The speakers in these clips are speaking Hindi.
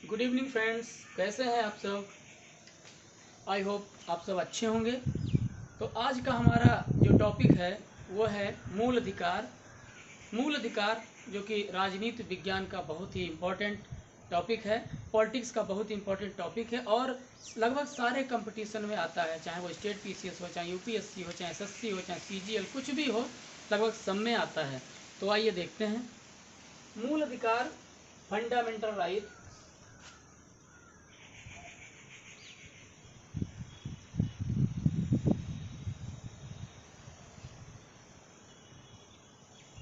गुड इवनिंग फ्रेंड्स, कैसे हैं आप सब। आई होप आप सब अच्छे होंगे। तो आज का हमारा जो टॉपिक है वो है मूल अधिकार। मूल अधिकार जो कि राजनीति विज्ञान का बहुत ही इम्पोर्टेंट टॉपिक है, पॉलिटिक्स का बहुत ही इम्पोर्टेंट टॉपिक है और लगभग सारे कंपटीशन में आता है, चाहे वो स्टेट पीसीएस हो, चाहे यूपीएससी हो, चाहे एसएससी हो, चाहे सीजीएल, कुछ भी हो, लगभग सब में आता है। तो आइए देखते हैं। मूल अधिकार, फंडामेंटल राइट।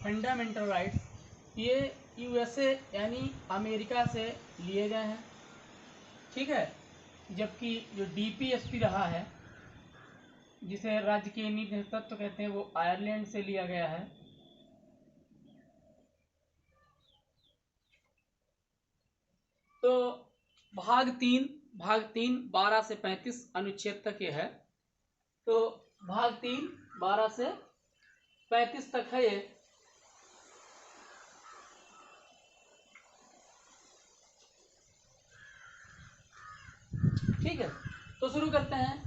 फंडामेंटल राइट्स ये यूएसए यानी अमेरिका से लिए गए हैं, ठीक है। जबकि जो डीपीएसपी रहा है, जिसे राज्य के नीति तत्व कहते हैं, वो आयरलैंड से लिया गया है। तो भाग तीन 12 से 35 अनुच्छेद तक ये है। तो भाग 3 12 से 35 तक है ये। ठीक है, तो शुरू करते हैं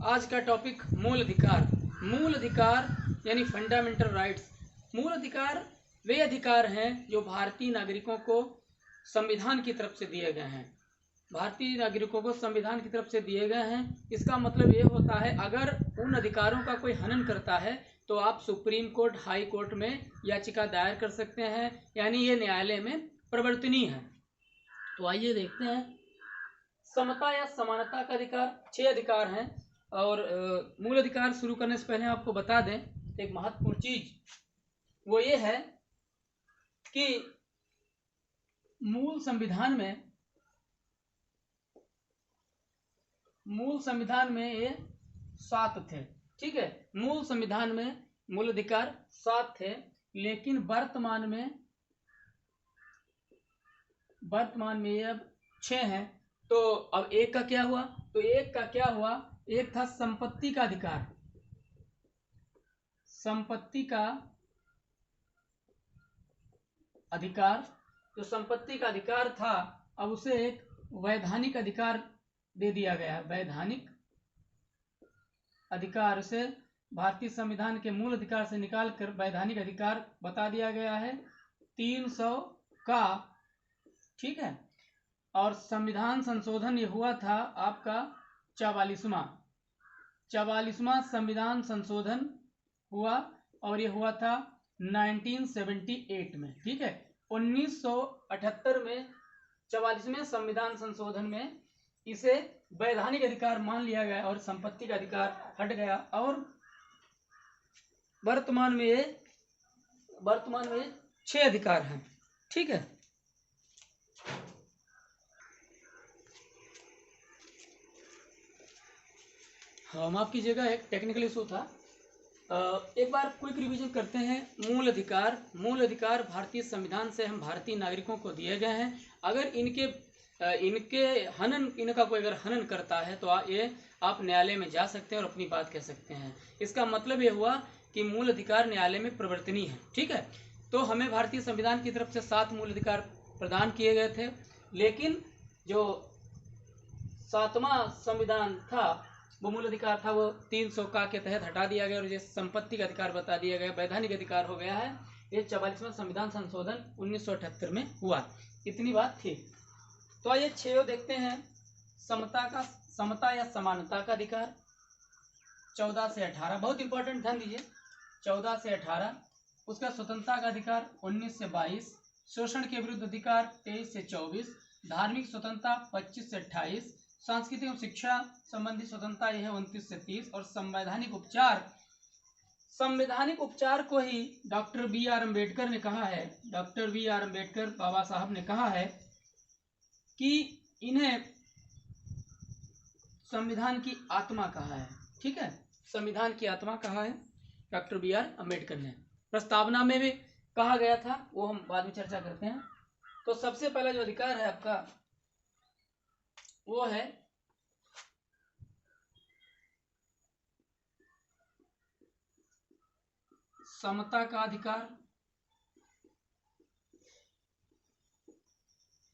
आज का टॉपिक। मूल अधिकार। मूल अधिकार यानी फंडामेंटल राइट्स। मूल अधिकार वे अधिकार हैं जो भारतीय नागरिकों को संविधान की तरफ से दिए गए हैं। भारतीय नागरिकों को संविधान की तरफ से दिए गए हैं। इसका मतलब ये होता है, अगर उन अधिकारों का कोई हनन करता है तो आप सुप्रीम कोर्ट, हाई कोर्ट में याचिका दायर कर सकते हैं, यानी ये न्यायालय में प्रवर्तनीय है। तो आइए देखते हैं। समता या समानता का अधिकार, 6 अधिकार हैं। और मूल अधिकार शुरू करने से पहले आपको बता दें एक महत्वपूर्ण चीज, वो ये है कि मूल संविधान में ये 7 थे, ठीक है। मूल संविधान में मूल अधिकार 7 थे, लेकिन वर्तमान में ये अब 6 हैं। तो अब एक का क्या हुआ? एक था संपत्ति का अधिकार। संपत्ति का अधिकार, जो संपत्ति का अधिकार था, अब उसे एक वैधानिक अधिकार दे दिया गया। वैधानिक अधिकार से भारतीय संविधान के मूल अधिकार से निकालकर वैधानिक अधिकार बता दिया गया है 300 का, ठीक है। और संविधान संशोधन ये हुआ था आपका 44वां संविधान संशोधन हुआ, और ये हुआ था 1978 में, ठीक है। 1978 में 44वें संविधान संशोधन में इसे वैधानिक अधिकार मान लिया गया और संपत्ति का अधिकार हट गया, और वर्तमान में 6 अधिकार हैं, ठीक है। हाँ, माफ कीजिएगा, एक टेक्निकल इशू था। एक बार क्विक रिवीजन करते हैं। मूल अधिकार भारतीय संविधान से हम भारतीय नागरिकों को दिए गए हैं। अगर इनका कोई अगर हनन करता है तो आप न्यायालय में जा सकते हैं और अपनी बात कह सकते हैं। इसका मतलब ये हुआ कि मूल अधिकार न्यायालय में प्रवर्तनीय है, ठीक है। तो हमें भारतीय संविधान की तरफ से 7 मूल अधिकार प्रदान किए गए थे, लेकिन जो 7वां संविधान था, वो मूल अधिकार था, वो 300 का के तहत हटा दिया गया और ये संपत्ति का अधिकार बता दिया गया, वैधानिक अधिकार हो गया है। ये 44वां संविधान संशोधन 1978 में हुआ। इतनी बात थी। तो आइए 6 देखते हैं। समता या समानता का अधिकार 14 से 18, बहुत इंपॉर्टेंट, ध्यान दीजिए। 14 से 18। उसका स्वतंत्रता का अधिकार 19 से 22। शोषण के विरुद्ध अधिकार 23 से 24। धार्मिक स्वतंत्रता 25 से 28। सांस्कृतिक और शिक्षा संबंधी स्वतंत्रता यह है 29 से 30। और संवैधानिक उपचार को ही डॉक्टर बी आर अम्बेडकर ने कहा है, डॉक्टर बी आर अम्बेडकर बाबा साहब ने कहा है कि इन्हें संविधान की आत्मा कहा है, ठीक है। संविधान की आत्मा कहा है डॉक्टर बी आर अम्बेडकर ने। प्रस्तावना में भी कहा गया था, वो हम बाद में चर्चा करते हैं। तो सबसे पहला जो अधिकार है आपका, वो है समता का अधिकार।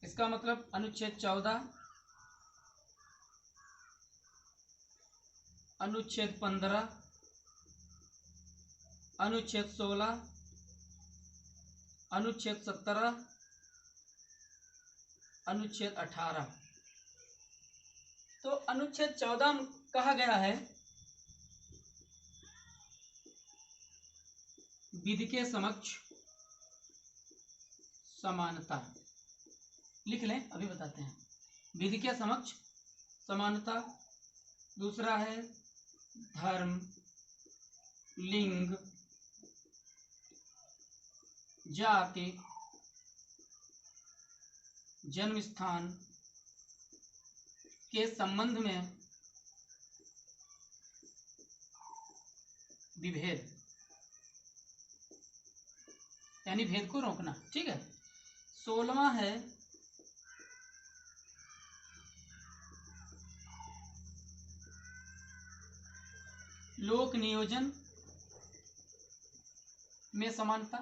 इसका मतलब अनुच्छेद 14, अनुच्छेद 15, अनुच्छेद 16, अनुच्छेद 17, अनुच्छेद 18। तो अनुच्छेद 14 में कहा गया है विधि के समक्ष समानता। लिख लें, अभी बताते हैं। विधि के समक्ष समानता। दूसरा है धर्म, लिंग, जाति, जन्म स्थान के संबंध में विभेद, यानी भेद को रोकना। ठीक है। 16वां है लोक नियोजन में समानता।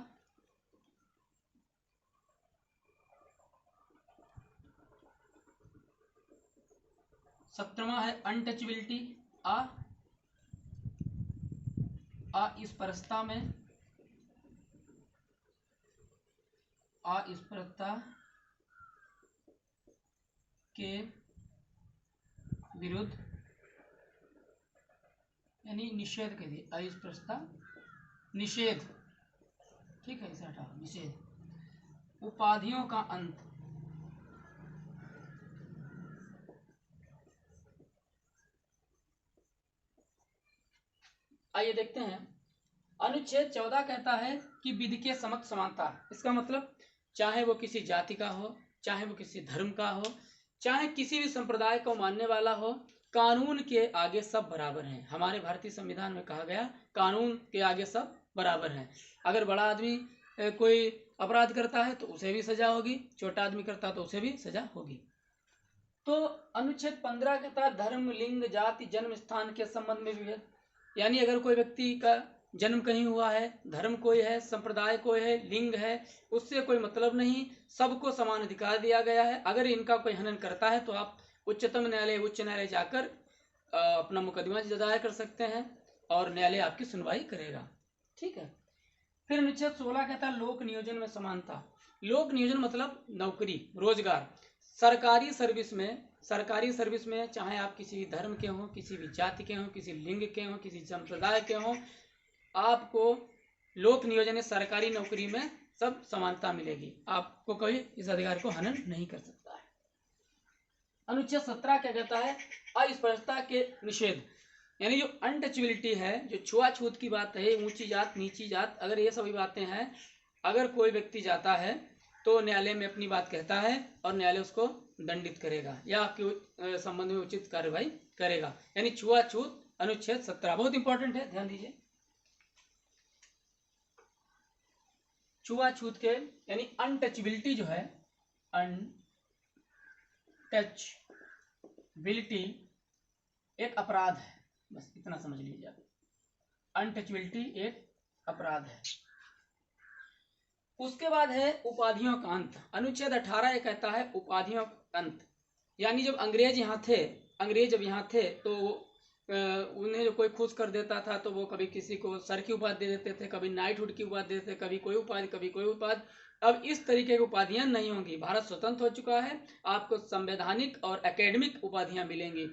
17वां है अनटचबिलिटी, अस्पृश्यता में, अस्पृश्यता के विरुद्ध, यानी निषेध के लिए, अस्पृश्यता निषेध। ठीक है, इसे हटाओ, निषेध। उपाधियों का अंत। आइए देखते हैं। अनुच्छेद 14 कहता है कि विधि के समक्ष समानता। इसका मतलब चाहे वो किसी जाति का हो, चाहे वो किसी धर्म का हो, चाहे किसी भी संप्रदाय को मानने वाला हो, कानून के आगे सब बराबर हैं। हमारे भारतीय संविधान में कहा गया कानून के आगे सब बराबर हैं। अगर बड़ा आदमी कोई अपराध करता है तो उसे भी सजा होगी, छोटा आदमी करता तो उसे भी सजा होगी। तो अनुच्छेद 15 के तहत धर्म, लिंग, जाति, जन्म स्थान के संबंध में विभेद, यानी अगर कोई व्यक्ति का जन्म कहीं हुआ है, धर्म कोई है, संप्रदाय कोई है, लिंग है, उससे कोई मतलब नहीं, सबको समान अधिकार दिया गया है। अगर इनका कोई हनन करता है तो आप उच्चतम न्यायालय, उच्च न्यायालय जाकर अपना मुकदमा दायर कर सकते हैं और न्यायालय आपकी सुनवाई करेगा। ठीक है। फिर अनुच्छेद 16 कहता है लोक नियोजन में समानता। लोक नियोजन मतलब नौकरी, रोजगार। सरकारी सर्विस में चाहे आप किसी धर्म के हों, किसी भी जाति के हों, किसी लिंग के हों, किसी संप्रदाय के हों, आपको लोक नियोजन में सरकारी नौकरी में सब समानता मिलेगी। आपको कोई इस अधिकार को हनन नहीं कर सकता है। अनुच्छेद 17 क्या कहता है? अस्पृश्यता के निषेध, यानी जो अनटचबिलिटी है, जो छुआछूत की बात है, ऊंची जात, नीची जात, अगर ये सभी बातें हैं, अगर कोई व्यक्ति जाता है तो न्यायालय में अपनी बात कहता है और न्यायालय उसको दंडित करेगा या आपके संबंध में उचित कार्यवाही करेगा। यानी छुआछूत अनुच्छेद 17 बहुत इंपॉर्टेंट है, ध्यान दीजिए। छुआछूत के यानी अनटचबिलिटी जो है, अनटचबिलिटी एक अपराध है, बस इतना समझ लीजिए। अनटचबिलिटी एक अपराध है। उसके बाद है उपाधियों का अंत। अनुच्छेद 18 ये कहता है उपाधियों का अंत, यानी जब अंग्रेज जब यहाँ थे तो उन्हें जो कोई खुश कर देता था तो वो कभी किसी को सर की उपाधि दे देते थे, कभी नाइटहुड की उपाधि देते थे, कभी कोई उपाधि, कभी कोई उपाधि। अब इस तरीके की उपाधियां नहीं होंगी। भारत स्वतंत्र हो चुका है, आपको संवैधानिक और एकेडमिक उपाधियां मिलेंगी।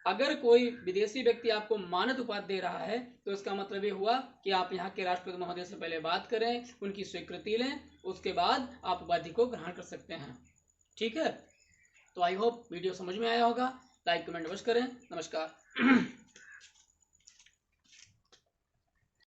अगर कोई विदेशी व्यक्ति आपको मानद उपाधि दे रहा है तो इसका मतलब ये हुआ कि आप यहाँ के राष्ट्रपति महोदय से पहले बात करें, उनकी स्वीकृति लें, उसके बाद आप उपाधि को ग्रहण कर सकते हैं। ठीक है, तो आई होप वीडियो समझ में आया होगा। लाइक कमेंट अवश्य करें। नमस्कार।